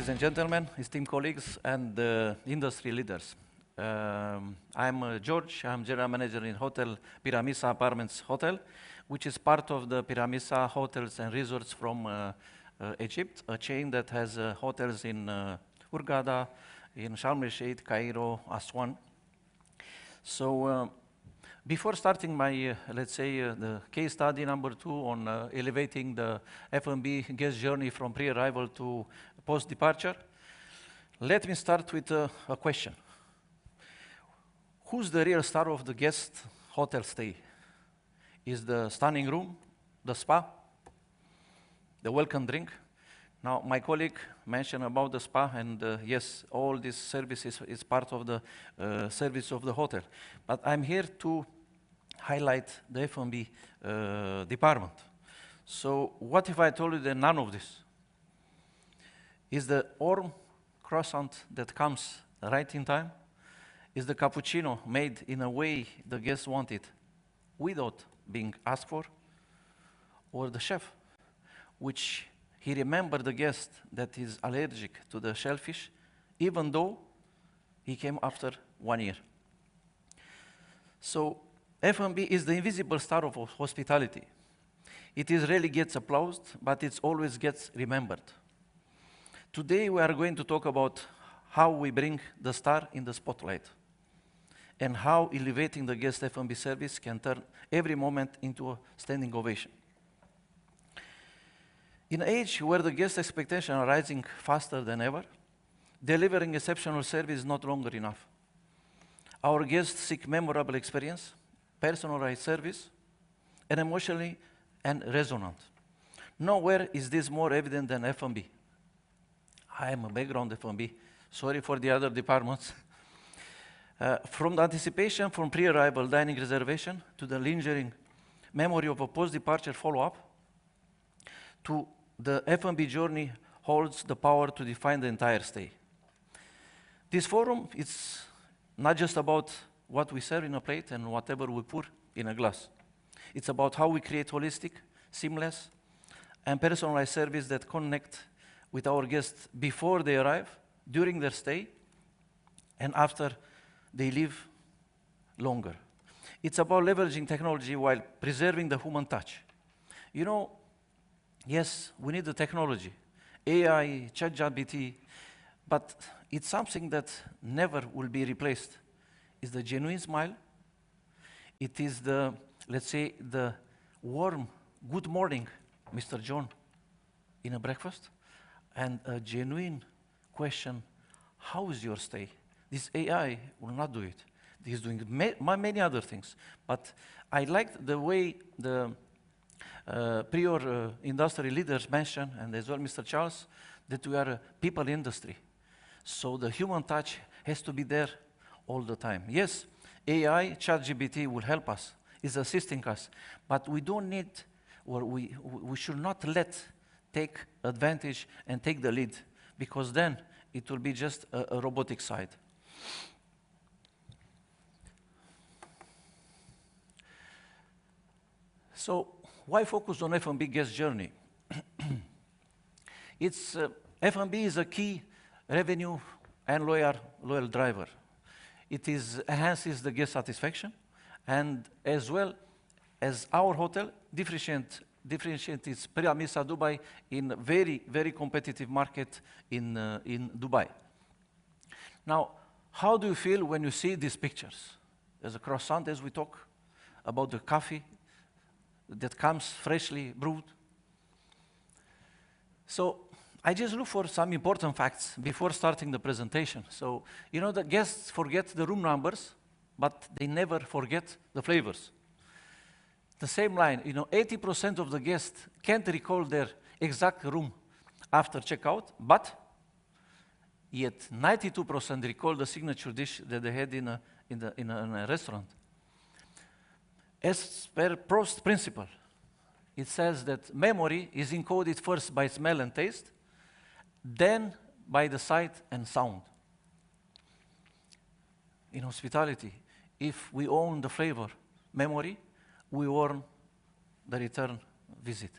ladies and gentlemen, esteemed colleagues, and industry leaders. I'm George. I'm General Manager in Hotel Pyramisa Apartments Hotel, which is part of the Pyramisa Hotels and Resorts from Egypt, a chain that has hotels in Hurghada, in Sharm el-Sheikh, Cairo, Aswan. So before starting my, let's say, the case study number 2 on elevating the F&B guest journey from pre-arrival to post-departure, let me start with a question. Who's the real star of the guest hotel stay? Is the stunning room, the spa, the welcome drink? Now, my colleague mentioned about the spa, and yes, all this service is part of the service of the hotel. But I'm here to highlight the F&B department. So what if I told you that none of this? Is the warm croissant that comes right in time? Is the cappuccino made in a way the guests want it without being asked for? Or the chef, which he remembered the guest that is allergic to the shellfish, even though he came after 1 year. So F&B is the invisible star of hospitality. It is rarely gets applauded, but it always gets remembered. Today we are going to talk about how we bring the star in the spotlight and how elevating the guest F&B service can turn every moment into a standing ovation. In an age where the guest expectations are rising faster than ever, delivering exceptional service is not longer enough. Our guests seek memorable experience, personalized service, and emotionally and resonant. Nowhere is this more evident than F&B. I am a background F&B. Sorry for the other departments. From the anticipation from pre-arrival dining reservation to the lingering memory of a post-departure follow-up, to the F&B journey holds the power to define the entire stay. This forum is not just about what we serve in a plate and whatever we pour in a glass. It's about how we create holistic, seamless, and personalized service that connect with our guests before they arrive, during their stay, and after they live longer. It's about leveraging technology while preserving the human touch. You know, yes, we need the technology, AI, ChatGPT, but it's something that never will be replaced. It's the genuine smile. It is the, let's say, the warm, good morning, Mr. John, in a breakfast, and a genuine question, how is your stay? This AI will not do it. It is doing many other things. But I liked the way the prior industry leaders mentioned, and as well Mr. Charles, that we are a people industry. So the human touch has to be there all the time. Yes, AI, ChatGPT will help us, is assisting us, but we don't need, or we should not let take advantage and take the lead, because then it will be just a robotic side. So why focus on F&B guest journey? F&B is a key revenue and loyal driver. It enhances the guest satisfaction, and as well as our hotel differentiates Pyramisa Dubai in a very, very competitive market in Dubai. Now, how do you feel when you see these pictures? There's a croissant as we talk about the coffee that comes freshly brewed. So I just look for some important facts before starting the presentation. So, you know, the guests forget the room numbers, but they never forget the flavors. The same line, you know, 80% of the guests can't recall their exact room after checkout, but yet 92% recall the signature dish that they had in a restaurant. As per Prost's principle, it says that memory is encoded first by smell and taste, then by the sight and sound. In hospitality, if we own the flavor memory, we earn the return visit.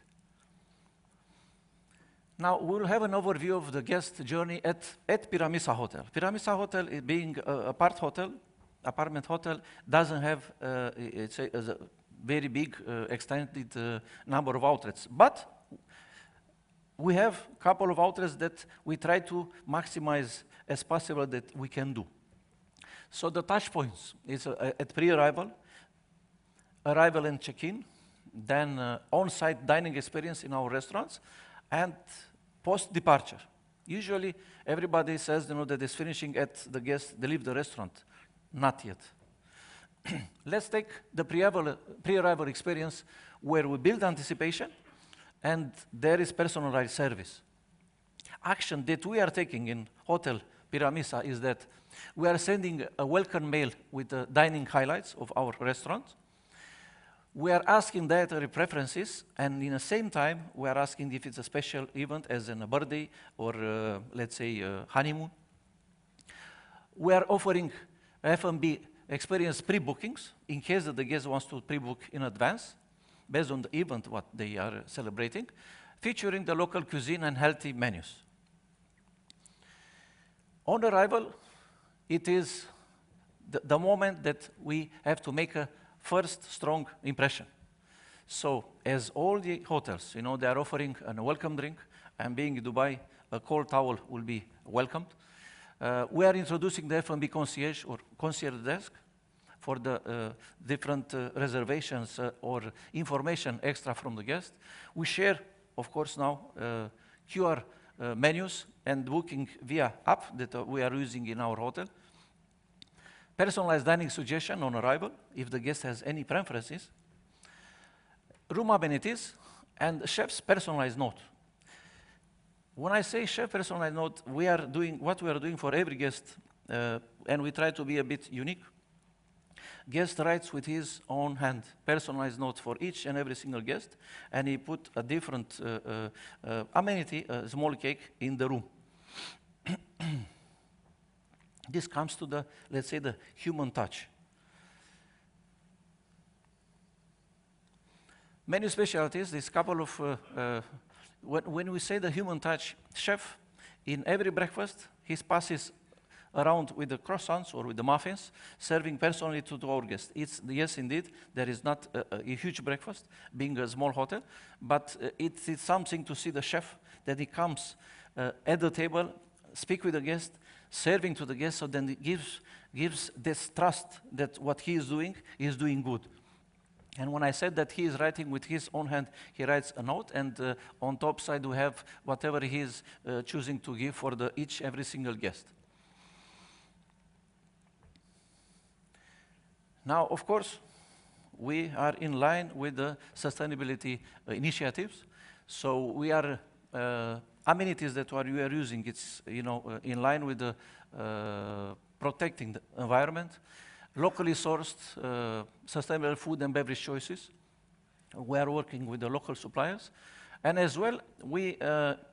Now, we'll have an overview of the guest journey at Pyramisa Hotel. Pyramisa Hotel, being a apartment hotel, doesn't have it's a very big, extended number of outlets. But we have a couple of outlets that we try to maximize as possible that we can do. So the touch points is at pre-arrival, arrival and check-in, then on-site dining experience in our restaurants, and post-departure. Usually, everybody says that it's finishing at the guest, they leave the restaurant. Not yet. Let's take the pre-arrival experience where we build anticipation, and there is personalized service. Action that we are taking in Hotel Pyramisa is that we are sending a welcome mail with the dining highlights of our restaurant. We are asking dietary preferences, and in the same time, we are asking if it's a special event, as in a birthday or, let's say, honeymoon. We are offering F&B experience pre-bookings in case that the guest wants to pre-book in advance, based on the event what they are celebrating, featuring the local cuisine and healthy menus. On arrival, it is the moment that we have to make a first strong impression. So, as all the hotels, they are offering a welcome drink, and being in Dubai, a cold towel will be welcomed. We are introducing the F&B concierge or concierge desk for the different reservations or information extra from the guest. We share, of course, now QR menus and booking via app that we are using in our hotel. Personalized dining suggestion on arrival, if the guest has any preferences. Room amenities, and chef's personalized note. When I say chef personalized note, we are doing what we are doing for every guest, and we try to be a bit unique. Guest writes with his own hand, personalized note for each and every single guest, and he put a different amenity, a small cake, in the room. This comes to the, let's say, the human touch. Menu specialties, this couple of, when we say the human touch, chef, in every breakfast, he passes around with the croissants or with the muffins, serving personally to our guests. Yes, indeed, there is not a huge breakfast, being a small hotel, but it's something to see the chef, that he comes at the table, speak with the guest, serving to the guest, so then it gives this trust that what he is doing good. And when I said that he is writing with his own hand, he writes a note, and on top side we have whatever he is choosing to give for every single guest. Now, of course, we are in line with the sustainability initiatives. So we are amenities that we are using. It's in line with the protecting the environment, locally sourced sustainable food and beverage choices. We are working with the local suppliers, and as well we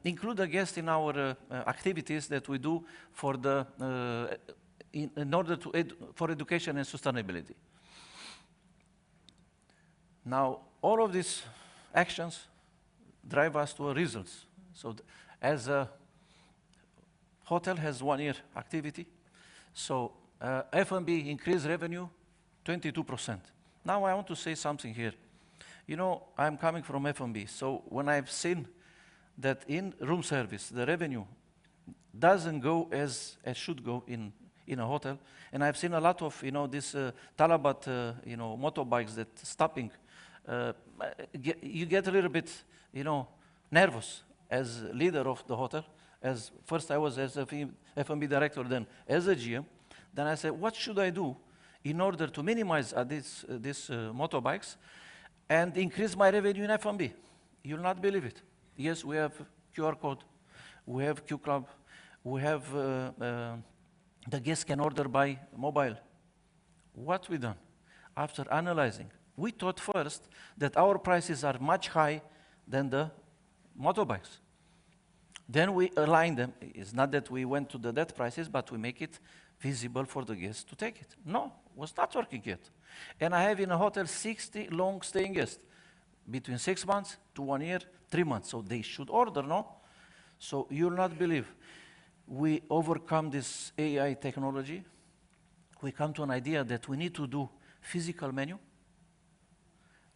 include the guest in our activities that we do for the in order to for education and sustainability. Now, all of these actions drive us to results. So, as a hotel has 1 year activity, so F&B increased revenue 22%. Now, I want to say something here. I'm coming from F&B, so when I've seen that in room service, the revenue doesn't go as it should go in a hotel, and I've seen a lot of this Talabat motorbikes that stopping. You get a little bit nervous as leader of the hotel. As first I was as a F&B director, then as a GM. Then I said, what should I do in order to minimize these motorbikes and increase my revenue in F&B? You'll not believe it. Yes, we have QR code, we have Q Club, we have the guests can order by mobile. What we done? After analyzing, we thought first that our prices are much high than the motorbikes. Then we aligned them. It's not that we went to the dead prices, but we make it visible for the guests to take it. No, it was not working yet. And I have in a hotel 60 long-staying guests, between 6 months to 1 year, 3 months. So they should order, no? So you'll not believe, we overcome this AI technology. We come to an idea that we need to do physical menu,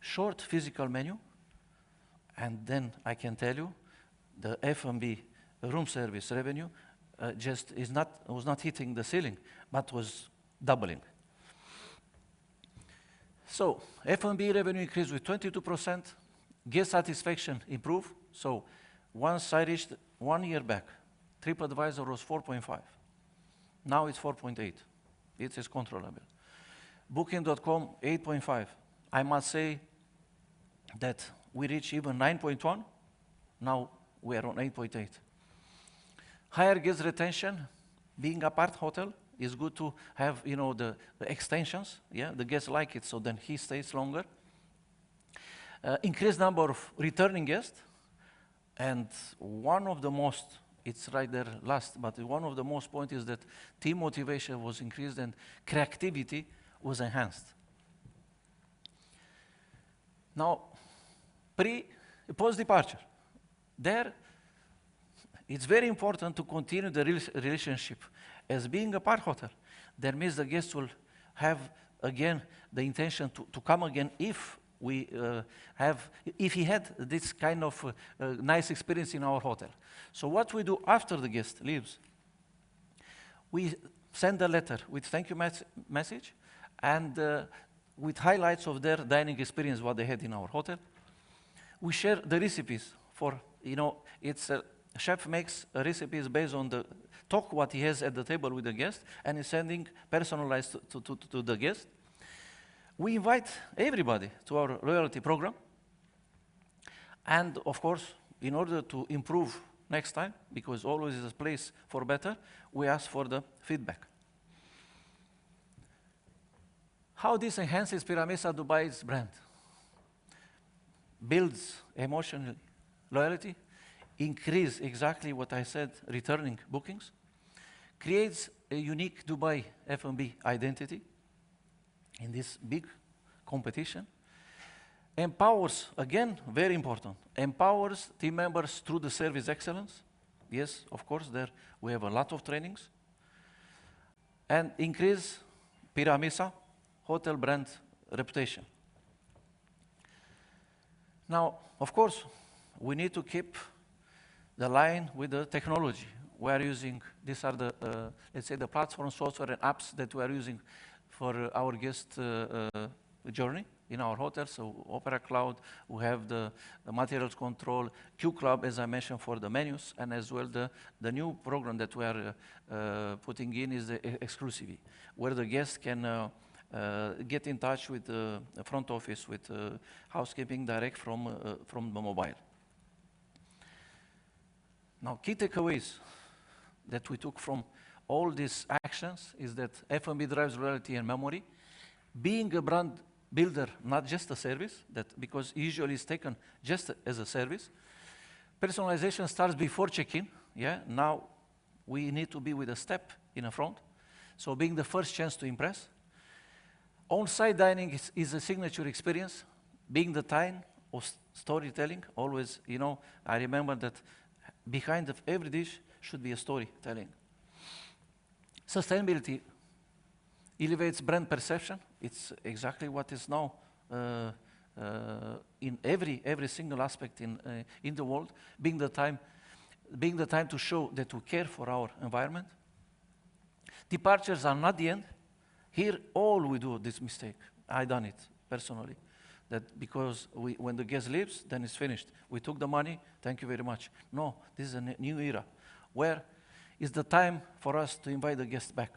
short physical menu, and then I can tell you, the F&B room service revenue was not hitting the ceiling, but was doubling. So F&B revenue increased with 22%, guest satisfaction improved. So once I reached 1 year back, TripAdvisor was 4.5. Now it's 4.8. It is controllable. Booking.com, 8.5. I must say that we reached even 9.1. Now we are on 8.8. Higher guest retention, being a part hotel, is good to have, the extensions. Yeah, the guests like it, so then he stays longer. Increased number of returning guests, and one of the most, it's right there last, but one of the most points is that team motivation was increased and creativity was enhanced. Now, post-departure, there, it's very important to continue the relationship. As being a part hotel, that means the guests will have, again, the intention to come again if he had this kind of nice experience in our hotel. So what we do after the guest leaves, we send a letter with thank you message and with highlights of their dining experience, what they had in our hotel. We share the recipes for, it's chef makes recipes based on the talk what he has at the table with the guest, and is sending personalized to the guest. We invite everybody to our loyalty program. And of course, in order to improve next time, because always is a place for better, we ask for the feedback. How this enhances Pyramisa Dubai's brand? Builds emotional loyalty, increase exactly what I said, returning bookings, creates a unique Dubai F&B identity in this big competition, empowers, again, very important, empowers team members through the service excellence. Yes, of course, there we have a lot of trainings, and increase Pyramisa hotel brand reputation. Now, of course, we need to keep the line with the technology. We are using, these are the, let's say, the platform software and apps that we are using for our guest journey in our hotel. So Opera Cloud, we have the materials control, Q Club, as I mentioned, for the menus, and as well the new program that we are putting in is the Exclusive, where the guests can get in touch with the front office, with housekeeping direct from the mobile. Now, key takeaways that we took from all these actions is that F&B drives loyalty and memory. Being a brand builder, not just a service, because usually it's taken just as a service. Personalization starts before check-in. Yeah, now we need to be with a step in the front. So being the first chance to impress. On-site dining is a signature experience. Being the time of storytelling, always, I remember that behind every dish should be a storytelling. Sustainability elevates brand perception. It's exactly what is now in every single aspect in the world. Being the time to show that we care for our environment. Departures are not the end. Here, all we do this mistake. I done it personally. That because when the guest leaves, then it's finished. We took the money, thank you very much. No, this is a new era, where is the time for us to invite the guests back.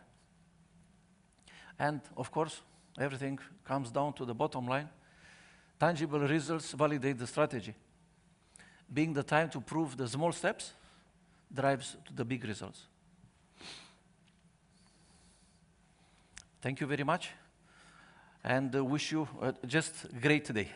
And of course, everything comes down to the bottom line. Tangible results validate the strategy. Being the time to prove the small steps drives to the big results. Thank you very much, and wish you just a great day.